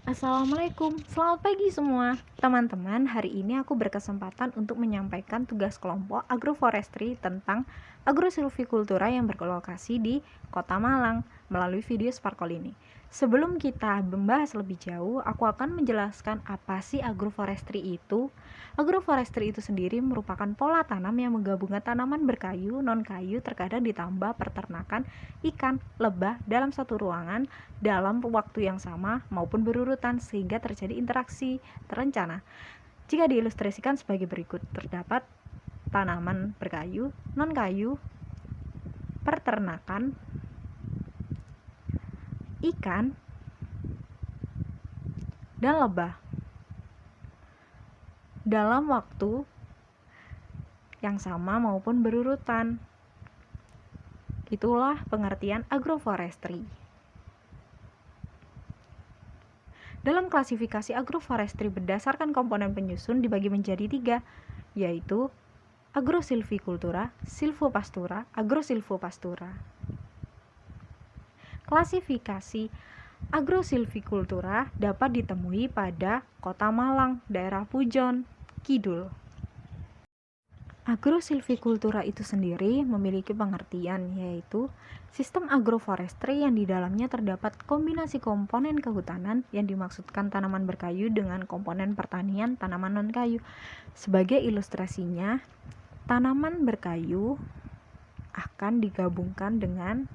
Assalamualaikum, selamat pagi semua. Teman-teman, hari ini aku berkesempatan untuk menyampaikan tugas kelompok agroforestry tentang agrosilvikultura yang berlokasi di Kota Malang melalui video Sparkle ini. Sebelum kita membahas lebih jauh, aku akan menjelaskan apa sih agroforestry itu. Agroforestry itu sendiri merupakan pola tanam yang menggabungkan tanaman berkayu, non-kayu, terkadang ditambah peternakan ikan, lebah dalam satu ruangan dalam waktu yang sama maupun berurutan sehingga terjadi interaksi terencana. Jika diilustrasikan sebagai berikut, terdapat tanaman berkayu, non-kayu, peternakan, ikan, dan lebah dalam waktu yang sama maupun berurutan. Itulah pengertian agroforestry. Dalam klasifikasi agroforestry berdasarkan komponen penyusun dibagi menjadi 3, yaitu agrosilvikultura, silvopastura, agrosilvopastura. Klasifikasi agrosilvikultura dapat ditemui pada Kota Malang, daerah Pujon, Kidul. Agrosilvikultura itu sendiri memiliki pengertian, yaitu sistem agroforestry yang di dalamnya terdapat kombinasi komponen kehutanan yang dimaksudkan tanaman berkayu dengan komponen pertanian tanaman non-kayu. Sebagai ilustrasinya, tanaman berkayu akan digabungkan dengan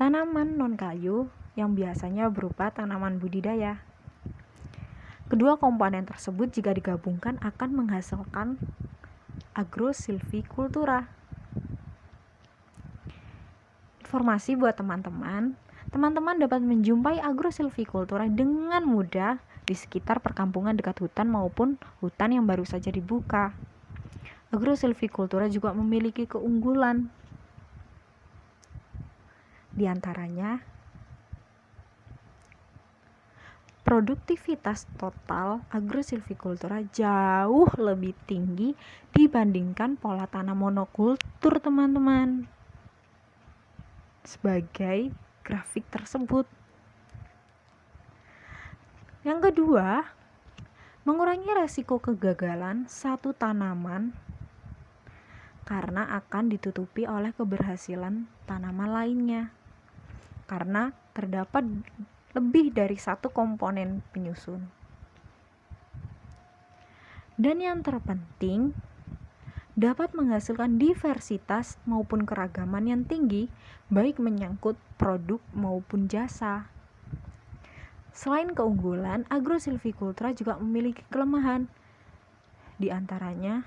tanaman non-kayu yang biasanya berupa tanaman budidaya. Kedua komponen tersebut jika digabungkan akan menghasilkan agrosilvikultura. Informasi buat teman-teman dapat menjumpai agrosilvikultura dengan mudah di sekitar perkampungan dekat hutan maupun hutan yang baru saja dibuka. Agrosilvikultura juga memiliki keunggulan. Di antaranya, produktivitas total agrosilvikultura jauh lebih tinggi dibandingkan pola tanam monokultur, teman-teman. Sebagai grafik tersebut. Yang kedua, mengurangi resiko kegagalan satu tanaman karena akan ditutupi oleh keberhasilan tanaman lainnya. Karena terdapat lebih dari satu komponen penyusun. Dan yang terpenting, dapat menghasilkan diversitas maupun keragaman yang tinggi, baik menyangkut produk maupun jasa. Selain keunggulan, agrosilvikultura juga memiliki kelemahan. Di antaranya,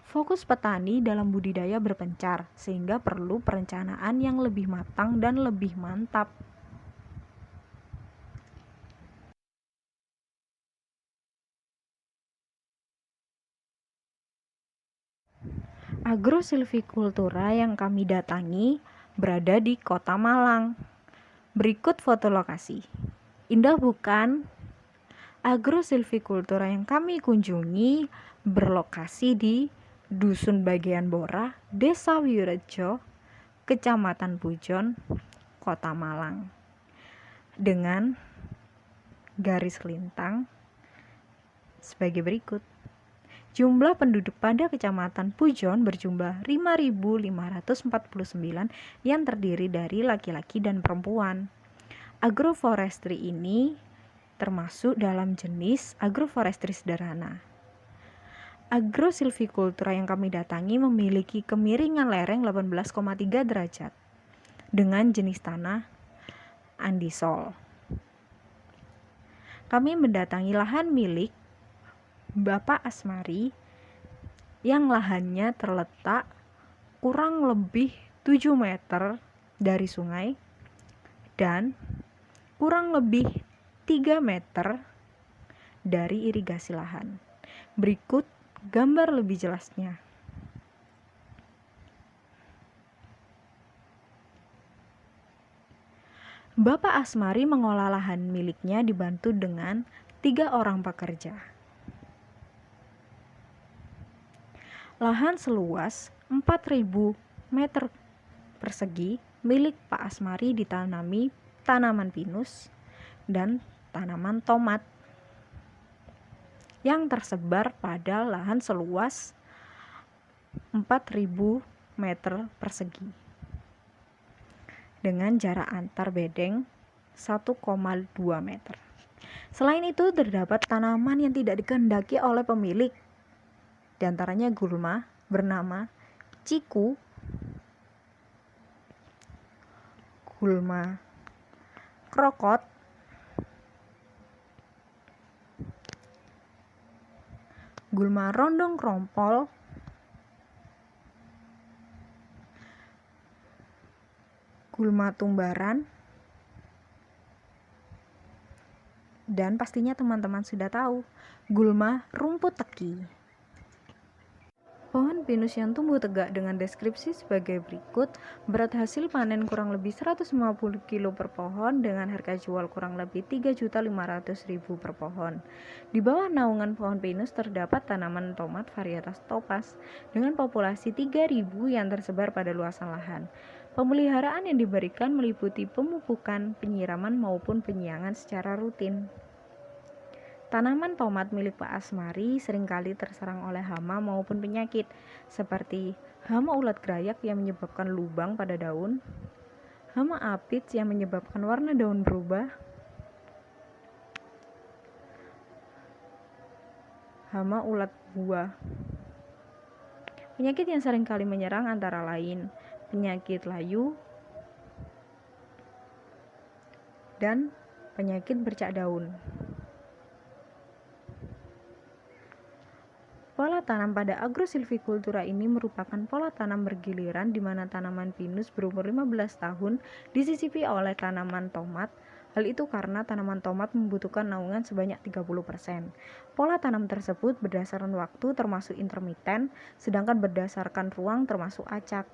fokus petani dalam budidaya berpencar, sehingga perlu perencanaan yang lebih matang dan lebih mantap. Agrosilvikultura yang kami datangi berada di Kota Malang. Berikut foto lokasi. Indah bukan? Agrosilvikultura yang kami kunjungi berlokasi di Dusun Bagian Bora, Desa Wirejo, Kecamatan Pujon, Kota Malang. Dengan garis lintang sebagai berikut. Jumlah penduduk pada Kecamatan Pujon berjumlah 5.549 yang terdiri dari laki-laki dan perempuan. Agroforestry ini termasuk dalam jenis agroforestry sederhana. Agrosilvikultura yang kami datangi memiliki kemiringan lereng 18,3 derajat dengan jenis tanah andisol. Kami mendatangi lahan milik Bapak Asmari yang lahannya terletak kurang lebih 7 meter dari sungai dan kurang lebih 3 meter dari irigasi lahan. Berikut gambar lebih jelasnya. Bapak Asmari mengolah lahan miliknya dibantu dengan 3 orang pekerja. Lahan seluas 4.000 meter persegi milik Pak Asmari ditanami tanaman pinus, dan tanaman tomat yang tersebar pada lahan seluas 4.000 meter persegi dengan jarak antar bedeng 1,2 meter. Selain itu, terdapat tanaman yang tidak dikehendaki oleh pemilik, di antaranya gulma bernama ciku, gulma krokot, gulma rondong krompol, gulma tumbaran, dan pastinya teman-teman sudah tahu, gulma rumput teki. Pohon pinus yang tumbuh tegak dengan deskripsi sebagai berikut. Berat hasil panen kurang lebih 150 kg per pohon dengan harga jual kurang lebih 3.500.000 per pohon. Di bawah naungan pohon pinus terdapat tanaman tomat varietas topas dengan populasi 3.000 yang tersebar pada luasan lahan. Pemeliharaan yang diberikan meliputi pemupukan, penyiraman maupun penyiangan secara rutin. Tanaman tomat milik Pak Asmari seringkali terserang oleh hama maupun penyakit, seperti hama ulat gerayak yang menyebabkan lubang pada daun, hama aphids yang menyebabkan warna daun berubah, hama ulat buah. Penyakit yang seringkali menyerang antara lain penyakit layu dan penyakit bercak daun. Pola tanam pada agrosilvikultura ini merupakan pola tanam bergiliran di mana tanaman pinus berumur 15 tahun disisipi oleh tanaman tomat. Hal itu karena tanaman tomat membutuhkan naungan sebanyak 30%. Pola tanam tersebut berdasarkan waktu termasuk intermiten, sedangkan berdasarkan ruang termasuk acak.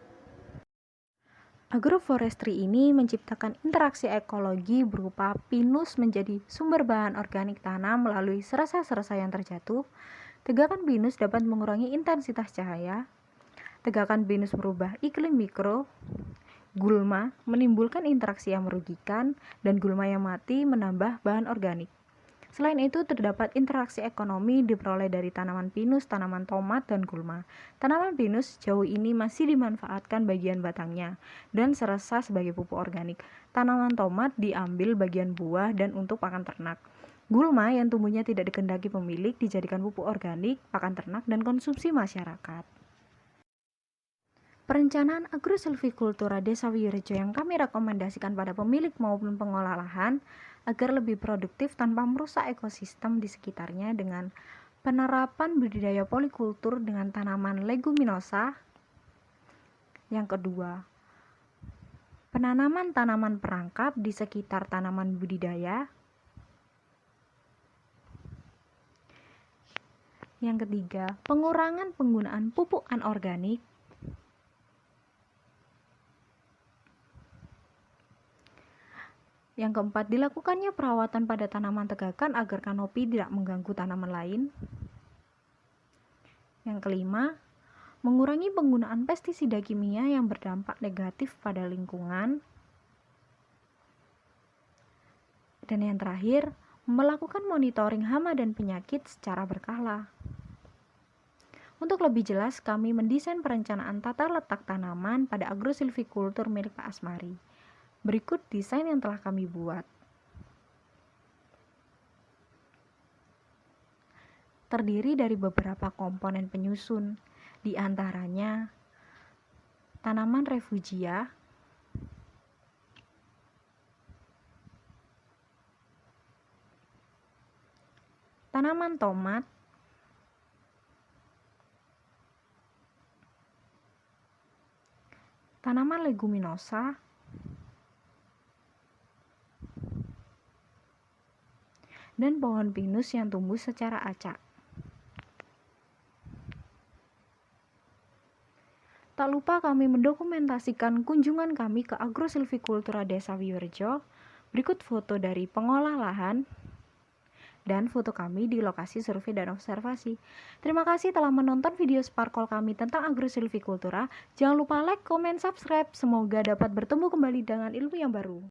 Agroforestry ini menciptakan interaksi ekologi berupa pinus menjadi sumber bahan organik tanam melalui serasa-serasa yang terjatuh. Tegakan pinus dapat mengurangi intensitas cahaya. Tegakan pinus merubah iklim mikro. Gulma menimbulkan interaksi yang merugikan, dan gulma yang mati menambah bahan organik. Selain itu, terdapat interaksi ekonomi diperoleh dari tanaman pinus, tanaman tomat, dan gulma. Tanaman pinus jauh ini masih dimanfaatkan bagian batangnya dan serasa sebagai pupuk organik. Tanaman tomat diambil bagian buah dan untuk pakan ternak. Gulma yang tumbuhnya tidak dikehendaki pemilik dijadikan pupuk organik, pakan ternak, dan konsumsi masyarakat. Perencanaan agrosilvikultura Desa Wirejo yang kami rekomendasikan pada pemilik maupun pengolah lahan agar lebih produktif tanpa merusak ekosistem di sekitarnya dengan penerapan budidaya polikultur dengan tanaman leguminosa. Yang kedua, penanaman tanaman perangkap di sekitar tanaman budidaya. Yang ketiga, pengurangan penggunaan pupuk anorganik. Yang keempat, dilakukannya perawatan pada tanaman tegakan agar kanopi tidak mengganggu tanaman lain. Yang kelima, mengurangi penggunaan pestisida kimia yang berdampak negatif pada lingkungan. Dan yang terakhir, melakukan monitoring hama dan penyakit secara berkala. Untuk lebih jelas, kami mendesain perencanaan tata letak tanaman pada agrosilvikultur milik Pak Asmari. Berikut desain yang telah kami buat. Terdiri dari beberapa komponen penyusun, di antaranya tanaman refugia, tanaman tomat, tanaman leguminosa, dan pohon pinus yang tumbuh secara acak. Tak lupa kami mendokumentasikan kunjungan kami ke agrosilvikultura Desa Wirejo. Berikut foto dari pengolah lahan dan foto kami di lokasi survei dan observasi. Terima kasih telah menonton video Sparkol kami tentang agrosilvikultura. Jangan lupa like, comment, subscribe. Semoga dapat bertemu kembali dengan ilmu yang baru.